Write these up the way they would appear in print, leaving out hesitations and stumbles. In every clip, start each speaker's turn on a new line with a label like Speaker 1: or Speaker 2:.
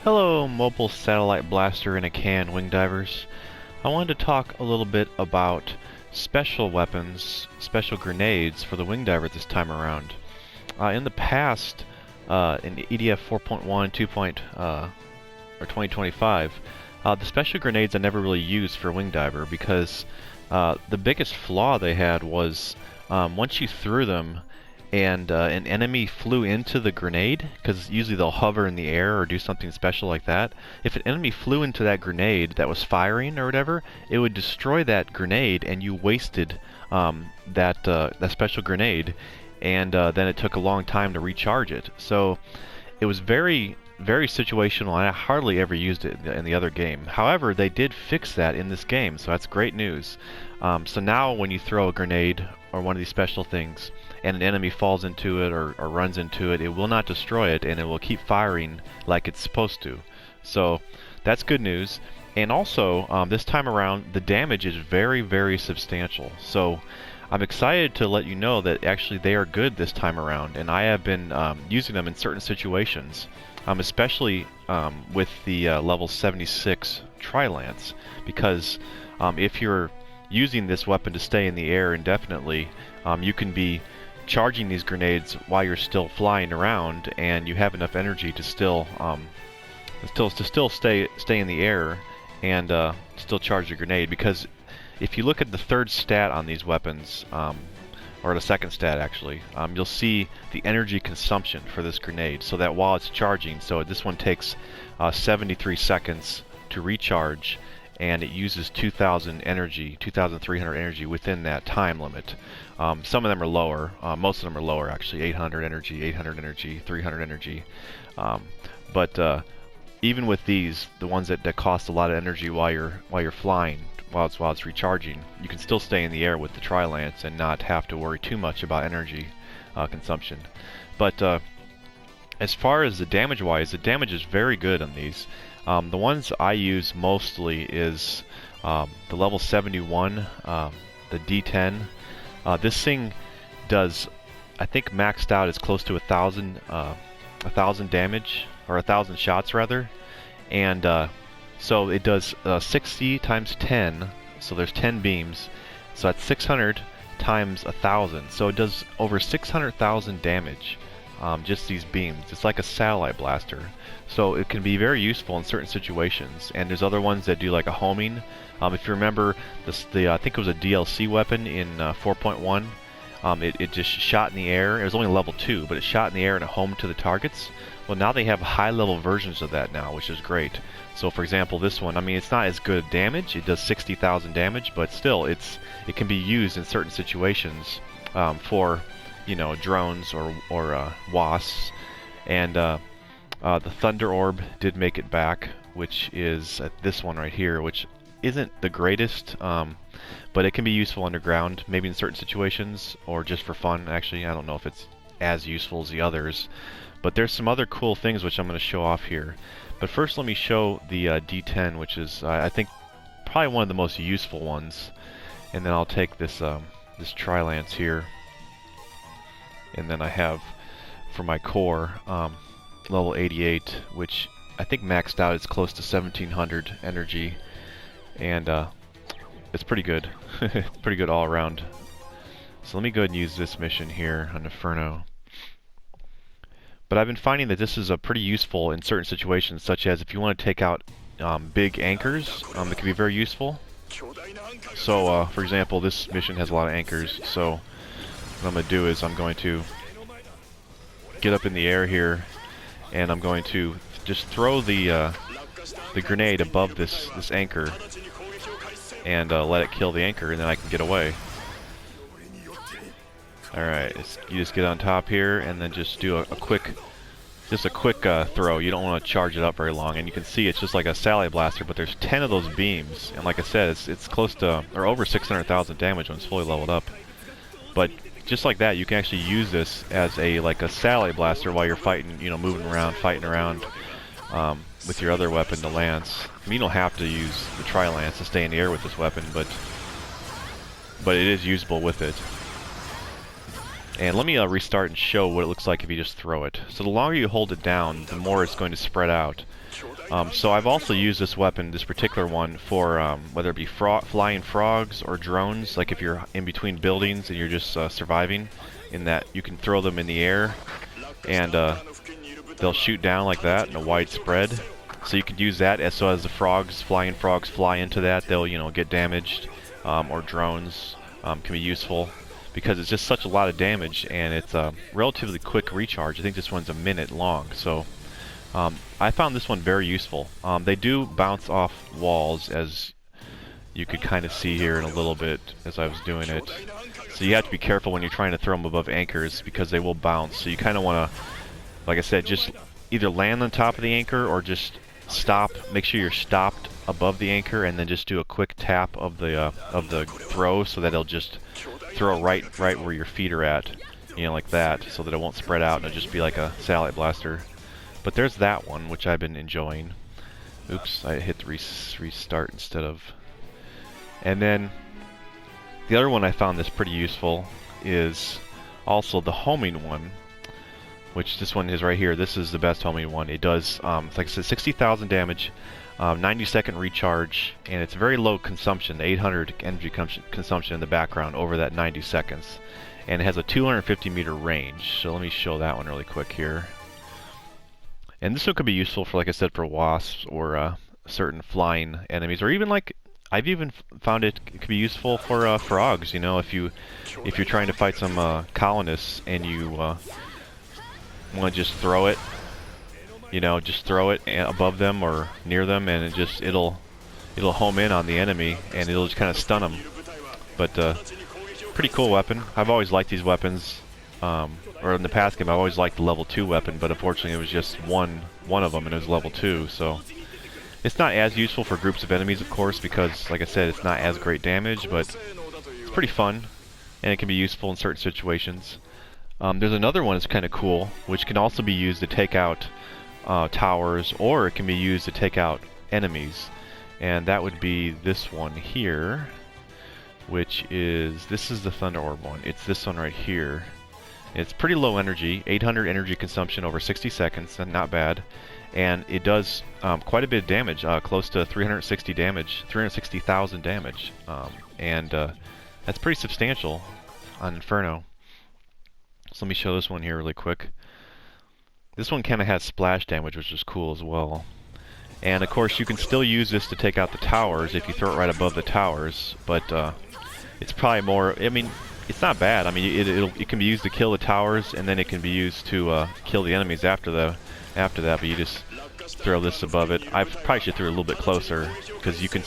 Speaker 1: Hello, mobile satellite blaster in a can wing divers. I wanted to talk a little bit about special weapons, special grenades for the wing diver this time around. In the past, in EDF 4.1, 2. Or 2025, the special grenades I never really used for wing diver because the biggest flaw they had was once you threw them and an enemy flew into the grenade, because usually they'll hover in the air or do something special like that. If an enemy flew into that grenade that was firing or whatever, it would destroy that grenade and you wasted that special grenade, and then it took a long time to recharge it. So it was very situational, and I hardly ever used it in the other game. However, they did fix that in this game, so that's great news. So now when you throw a grenade or one of these special things and an enemy falls into it or runs into it, it will not destroy it and it will keep firing like it's supposed to. So that's good news. And also, this time around, the damage is very substantial. So I'm excited to let you know that actually they are good this time around, and I have been using them in certain situations, especially with the level 76 Tri-Lance, because if you're using this weapon to stay in the air indefinitely, you can be charging these grenades while you're still flying around, and you have enough energy to still stay in the air and still charge the grenade. Because if you look at the third stat on these weapons, or the second stat actually, you'll see the energy consumption for this grenade, so that while it's charging, so this one takes 73 seconds to recharge, and it uses 2,300 energy within that time limit. Some of them are lower, most of them are lower actually, 800 energy, 300 energy. But even with these, the ones that cost a lot of energy while you're flying, while it's recharging, you can still stay in the air with the Tri-Lance and not have to worry too much about energy consumption. But as far as the damage-wise, the damage is very good on these. The ones I use mostly is the level 71, the D10. This thing does, I think maxed out is close to 1,000 damage, or 1,000 shots rather, and so it does 60 times 10, so there's 10 beams, so that's 600 times 1,000, so it does over 600,000 damage, just these beams. It's like a satellite blaster, so it can be very useful in certain situations. And there's other ones that do like a homing. If you remember, I think it was a DLC weapon in 4.1. It just shot in the air. It was only level 2, but it shot in the air and it homed to the targets. Well, now they have high-level versions of that now, which is great. So, for example, this one, I mean, it's not as good damage. It does 60,000 damage, but still, it can be used in certain situations for, you know, drones or wasps. And the Thunder Orb did make it back, which is this one right here, which isn't the greatest, but it can be useful underground, maybe in certain situations, or just for fun. Actually, I don't know if it's as useful as the others. But there's some other cool things which I'm going to show off here. But first let me show the D10, which is, I think, probably one of the most useful ones. And then I'll take this, this Tri-Lance here. And then I have, for my core, level 88, which I think maxed out is close to 1,700 energy. And it's pretty good. It's pretty good all around. So let me go ahead and use this mission here on Inferno. But I've been finding that this is pretty useful in certain situations, such as if you want to take out big anchors, it can be very useful. So, for example, this mission has a lot of anchors, so what I'm going to do is I'm going to get up in the air here, and I'm going to just throw the grenade above this anchor, and let it kill the anchor, and then I can get away. Alright, you just get on top here and then just do a quick throw. You don't want to charge it up very long, and you can see it's just like a satellite blaster, but there's 10 of those beams, and like I said, it's close to, or over 600,000 damage when it's fully leveled up. But just like that, you can actually use this as like a satellite blaster while you're fighting, you know, moving around, fighting around with your other weapon, the Lance. I mean, you don't have to use the Tri-Lance to stay in the air with this weapon, but it is usable with it. And let me restart and show what it looks like if you just throw it. So the longer you hold it down, the more it's going to spread out. So I've also used this weapon, this particular one, for whether it be flying frogs or drones. Like if you're in between buildings and you're just surviving, in that you can throw them in the air and they'll shoot down like that in a wide spread. So you could use that as the flying frogs fly into that, they'll get damaged, or drones can be useful because it's just such a lot of damage and it's a relatively quick recharge. I think this one's a minute long, so I found this one very useful. They do bounce off walls, as you could kind of see here in a little bit as I was doing it. So you have to be careful when you're trying to throw them above anchors because they will bounce. So you kind of want to, like I said, just either land on top of the anchor or just stop. Make sure you're stopped above the anchor, and then just do a quick tap of the throw so that it'll just throw right where your feet are at, like that, so that it won't spread out and it'll just be like a satellite blaster. But there's that one, which I've been enjoying. Oops, I hit the restart instead of. And then the other one I found that's pretty useful is also the Hhoming one, which this one is right here. This is the best Hhoming one. It does, like I said, 60,000 damage, 90-second recharge, and it's very low consumption, 800 energy consumption in the background over that 90 seconds. And it has a 250-meter range. So let me show that one really quick here. And this one could be useful for, like I said, for wasps or certain flying enemies, or even like I've even found it could be useful for frogs. If you're trying to fight some colonists and you want to just throw it, just throw it above them or near them, and it'll home in on the enemy and it'll just kind of stun them. But pretty cool weapon. I've always liked these weapons. Or in the past game, I always liked the level 2 weapon, but unfortunately it was just one of them, and it was level 2, so it's not as useful for groups of enemies, of course, because, like I said, it's not as great damage, but it's pretty fun, and it can be useful in certain situations. There's another one that's kind of cool, which can also be used to take out towers, or it can be used to take out enemies, and that would be this one here, which is, this is the Thunder Orb one. It's this one right here. It's pretty low energy, 800 energy consumption over 60 seconds, and not bad. And it does quite a bit of damage, close to 360,000 damage. That's pretty substantial on Inferno. So let me show this one here really quick. This one kind of has splash damage, which is cool as well. And of course you can still use this to take out the towers if you throw it right above the towers, but it's probably more, I mean, it's not bad. I mean, it can be used to kill the towers, and then it can be used to kill the enemies after that. But you just throw this above it. I probably should throw it a little bit closer, because it can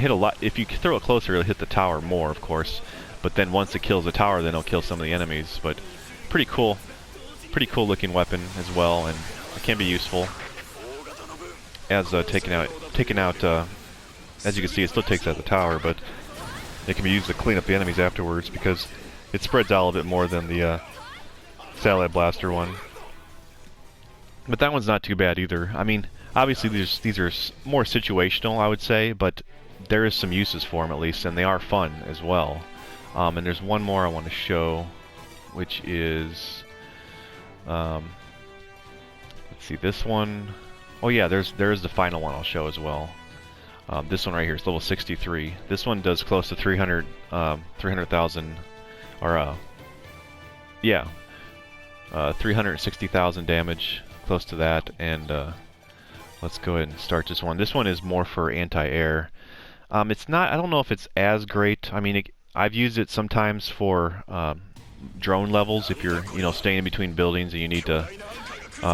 Speaker 1: hit a lot. If you throw it closer, it'll hit the tower more, of course. But then once it kills the tower, then it'll kill some of the enemies. But pretty cool looking weapon as well, and it can be useful as taking out. As you can see, it still takes out the tower, but it can be used to clean up the enemies afterwards because it spreads out a little bit more than the satellite blaster one. But that one's not too bad either. I mean, obviously these are more situational, I would say, but there is some uses for them at least, and they are fun as well. And there's one more I want to show, which is, let's see, this one. Oh yeah, there's the final one I'll show as well. This one right here is level 63. This one does close to 300,000, or 360,000 damage, close to that. And let's go ahead and start this one. This one is more for anti-air. It's not. I don't know if it's as great. I mean, I've used it sometimes for drone levels. If you're, staying in between buildings and you need to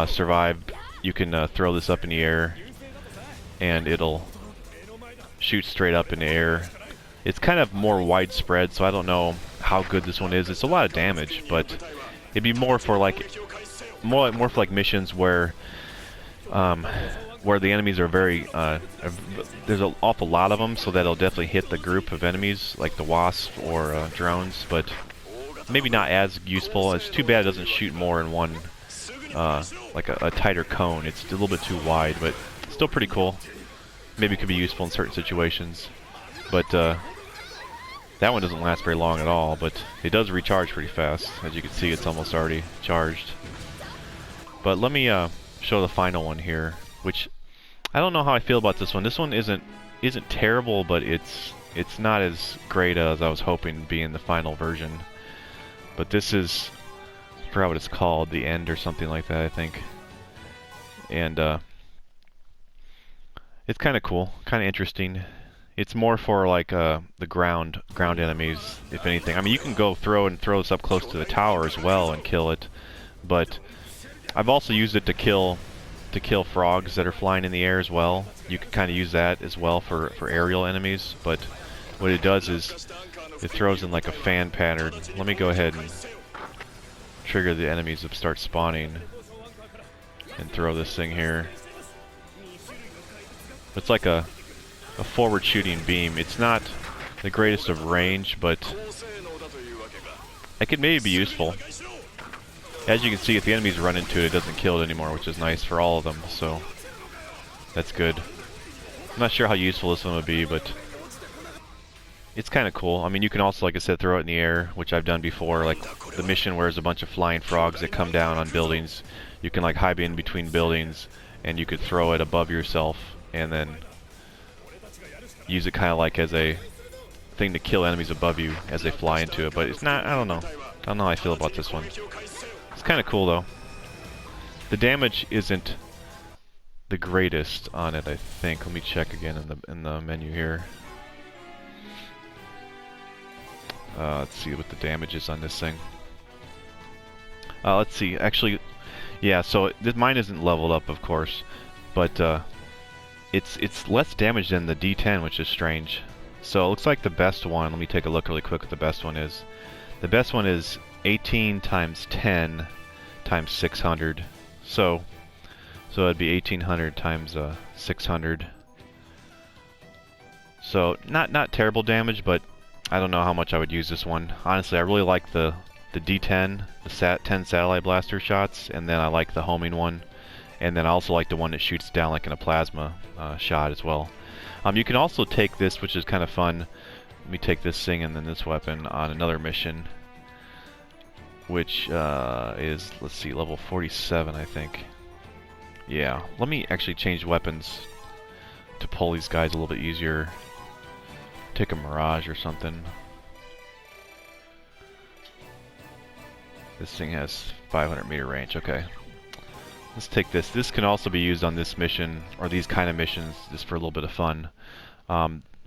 Speaker 1: survive, you can throw this up in the air, and it'll shoot straight up in the air. It's kind of more widespread, so I don't know how good this one is. It's a lot of damage, but it'd be more for more for like missions where the enemies are very there's an awful lot of them, so that'll definitely hit the group of enemies like the wasp or drones, but maybe not as useful. It's too bad it doesn't shoot more in one like a tighter cone. It's a little bit too wide, but still pretty cool. Maybe it could be useful in certain situations, but that one doesn't last very long at all, but it does recharge pretty fast. As you can see, it's almost already charged. But let me show the final one here, which I don't know how I feel about this one. This one isn't terrible, but it's not as great as I was hoping being the final version. But this is, I forgot what it's called, The End or something like that, I think. And it's kind of cool, kind of interesting. It's more for like the ground enemies, if anything. I mean, you can go throw this up close to the tower as well and kill it, but I've also used it to kill frogs that are flying in the air as well. You can kind of use that as well for aerial enemies, but what it does is it throws in like a fan pattern. Let me go ahead and trigger the enemies to start spawning and throw this thing here. It's like a forward shooting beam. It's not the greatest of range, but it could maybe be useful. As you can see, if the enemies run into it, it doesn't kill it anymore, which is nice for all of them, so that's good. I'm not sure how useful this one would be, but it's kind of cool. I mean, you can also, like I said, throw it in the air, which I've done before, like the mission where there's a bunch of flying frogs that come down on buildings. You can like hide in between buildings, and you could throw it above yourself, and then use it kind of like as a thing to kill enemies above you as they fly into it. But it's not, I don't know how I feel about this one. It's kind of cool though. The damage isn't the greatest on it, I think. Let me check again in the menu here. Let's see what the damage is on this thing. Let's see. Actually, yeah. So mine isn't leveled up, of course, but it's less damage than the D10, which is strange. So it looks like the best one. Let me take a look really quick what the best one is. The best one is 18 times 10 times 600. So it'd be 1800 times 600. So not terrible damage, but I don't know how much I would use this one. Honestly, I really like the D10, the 10 satellite blaster shots, and then I like the homing one, and then I also like the one that shoots down like in a plasma shot as well. You can also take this, which is kind of fun. Let me take this thing and then this weapon on another mission, which is, let's see, level 47, I think. Yeah, let me actually change weapons to pull these guys a little bit easier. Take a Mirage or something. This thing has 500 meter range, okay. Let's take this. This can also be used on this mission, or these kind of missions, just for a little bit of fun.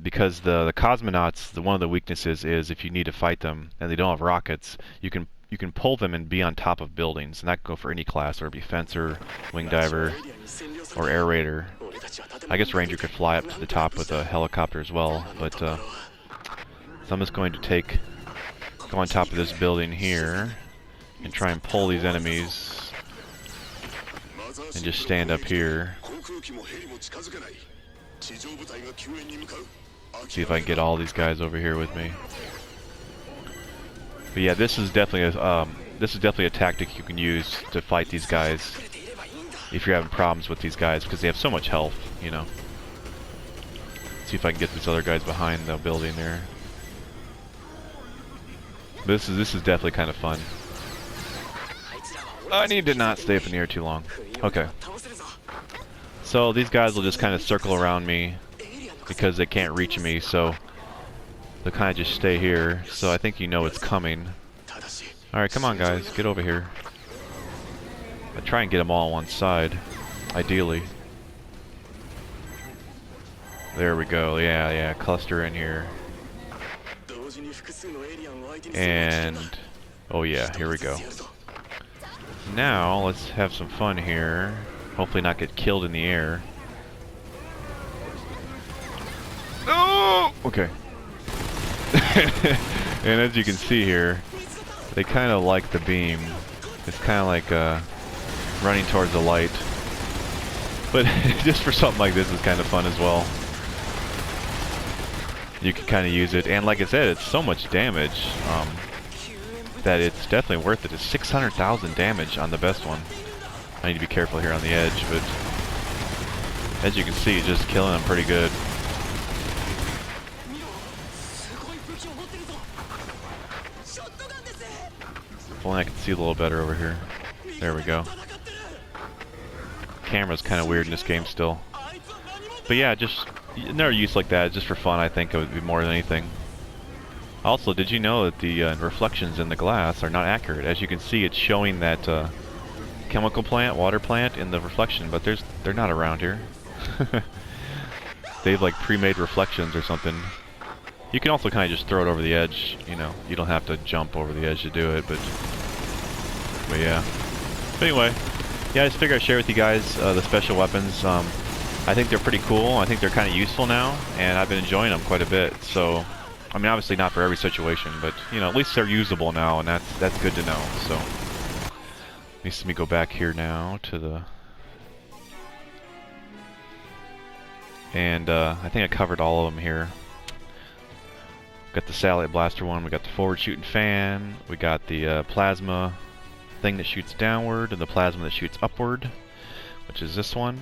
Speaker 1: Because the cosmonauts, one of the weaknesses is if you need to fight them and they don't have rockets, you can pull them and be on top of buildings, and that can go for any class, or be Fencer, Wing Diver, or Air Raider. I guess Ranger could fly up to the top with a helicopter as well, but so I'm just going to go on top of this building here and try and pull these enemies and just stand up here. See if I can get all these guys over here with me. But yeah, this is definitely a tactic you can use to fight these guys if you're having problems with these guys, because they have so much health, you know. See if I can get these other guys behind the building there. This is definitely kind of fun. I need to not stay up in the air too long. Okay. So these guys will just kind of circle around me because they can't reach me, so they'll kind of just stay here. So I think you know it's coming. Alright, come on guys, get over here. I try and get them all on one side, ideally. There we go, yeah, cluster in here. And, oh yeah, here we go. Now, let's have some fun here. Hopefully not get killed in the air. Oh! Okay. And as you can see here, they kind of like the beam. It's kind of like running towards the light. But just for something like this is kind of fun as well. You can kind of use it, and like I said, it's so much damage that it's definitely worth it. It's 600,000 damage on the best one. I need to be careful here on the edge, but as you can see, just killing them pretty good. If only I could see a little better over here. There we go. Camera's kind of weird in this game still. But yeah, just another use like that, just for fun. I think it would be more than anything. Also, did you know that the reflections in the glass are not accurate? As you can see, it's showing that chemical plant, water plant in the reflection, but they're not around here. They've like pre-made reflections or something. You can also kind of just throw it over the edge, you know. You don't have to jump over the edge to do it, but yeah. But anyway, yeah, I just figured I'd share with you guys the special weapons. I think they're pretty cool. I think they're kind of useful now, and I've been enjoying them quite a bit. So, I mean, obviously not for every situation, but you know, at least they're usable now, and that's good to know. So, let me go back here now to the, and I think I covered all of them here. Got the satellite blaster one. We got the forward shooting fan. We got the plasma thing that shoots downward, and the plasma that shoots upward, which is this one.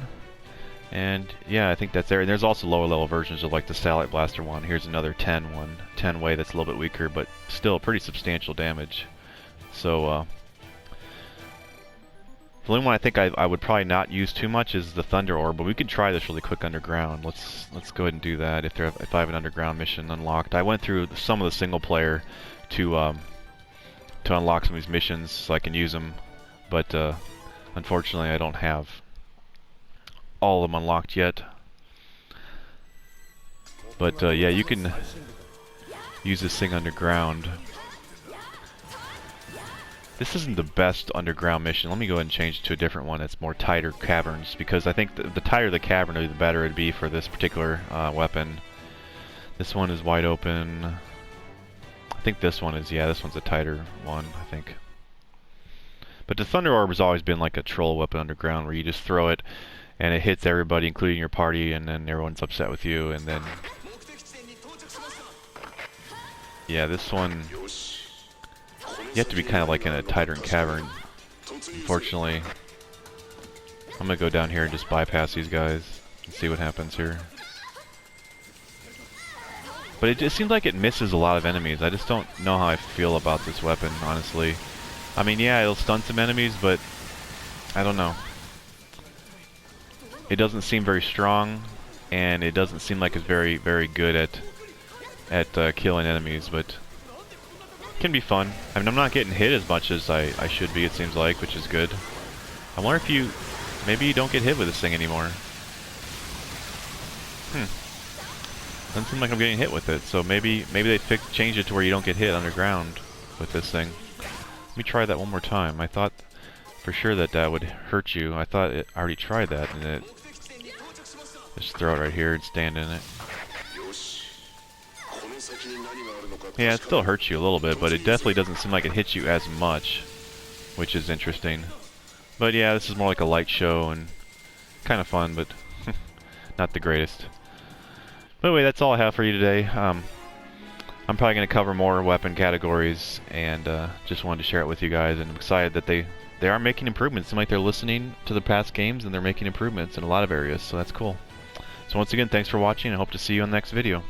Speaker 1: And yeah, I think that's there. And there's also lower level versions of like the satellite blaster one. Here's another 10 one, 10 way that's a little bit weaker, but still pretty substantial damage. So the only one I think I would probably not use too much is the Thunder Orb, but we could try this really quick underground. Let's go ahead and do that if I have an underground mission unlocked. I went through some of the single player to unlock some of these missions so I can use them, but unfortunately I don't have all of them unlocked yet. But yeah, you can use this thing underground. This isn't the best underground mission. Let me go ahead and change it to a different one that's more tighter caverns, because I think the tighter the cavern, the better it'd be for this particular weapon. This one is wide open. I think this one is, yeah, this one's a tighter one, I think. But the Thunder Orb has always been like a troll weapon underground, where you just throw it and it hits everybody, including your party, and then everyone's upset with you, and then... Yeah, this one... You have to be kind of like in a tighter cavern, unfortunately. I'm gonna go down here and just bypass these guys and see what happens here. But it just seems like it misses a lot of enemies. I just don't know how I feel about this weapon, honestly. I mean, yeah, it'll stun some enemies, but I don't know. It doesn't seem very strong, and it doesn't seem like it's very, very good at killing enemies, but it can be fun. I mean, I'm not getting hit as much as I should be, it seems like, which is good. I wonder if maybe you don't get hit with this thing anymore. Doesn't seem like I'm getting hit with it, so maybe they changed it to where you don't get hit underground with this thing. Let me try that one more time. I thought for sure that would hurt you. I thought I already tried that, and it just throw it right here and stand in it. Yeah, it still hurts you a little bit, but it definitely doesn't seem like it hits you as much, which is interesting. But yeah, this is more like a light show and kind of fun, but not the greatest. But anyway, that's all I have for you today. I'm probably going to cover more weapon categories, and just wanted to share it with you guys, and I'm excited that they are making improvements. It seems like they're listening to the past games, and they're making improvements in a lot of areas, so that's cool. So once again, thanks for watching, and I hope to see you in the next video.